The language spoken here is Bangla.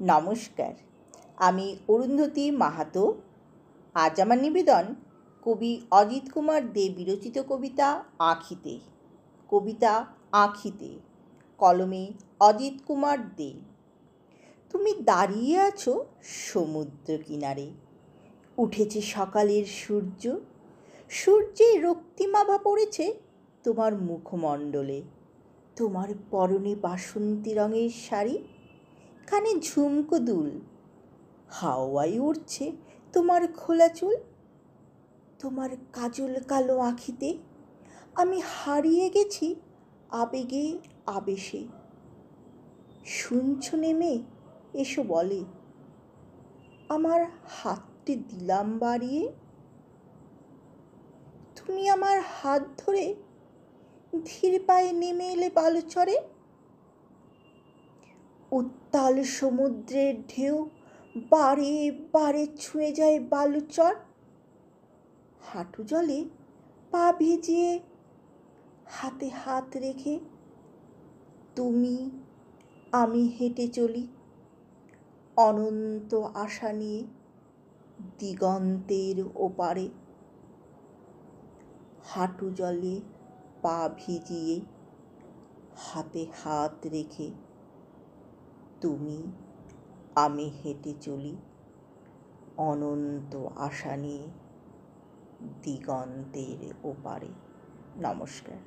নমস্কার, আমি অরুন্ধতী মাহাতো। আজ আমার নিবেদন কবি অজিত কুমার দে বিরচিত কবিতা আঁখিতে। কবিতা আঁখিতে, কলমে অজিত কুমার দে। তুমি দাঁড়িয়ে আছো সমুদ্র কিনারে, উঠেছে সকালের সূর্য, সূর্যের রক্তিমাভা পড়েছে তোমার মুখমণ্ডলে। তোমার পরনে বাসন্তী রঙের শাড়ি, কানে ঝুমকো দুল, হাওয়ায় উড়ছে তোমার খোলা চুল। তোমার কাজল কালো আঁখিতে আমি হারিয়ে গেছি আবেগে আবেশে। শুনছো নেমে এসো বলে, আমার হাতটি দিলাম বাড়িয়ে। তুমি আমার হাত ধরে ধীর পায়ে নেমে এলে বালুচরে। উত্তাল সমুদ্রের ঢেউ বারে বারে ছুঁয়ে যায় বালুচর। হাঁটু জলে পা ভিজিয়ে হাতে হাত রেখে তুমি আমি হেঁটে চলি অনন্ত আশা নিয়ে দিগন্তের ওপারে। হাঁটু জলে পা ভিজিয়ে হাতে হাত রেখে তুমি আমি হেঁটে চলি অনন্ত আশা নিয়ে দিগন্তের ওপারে। নমস্কার।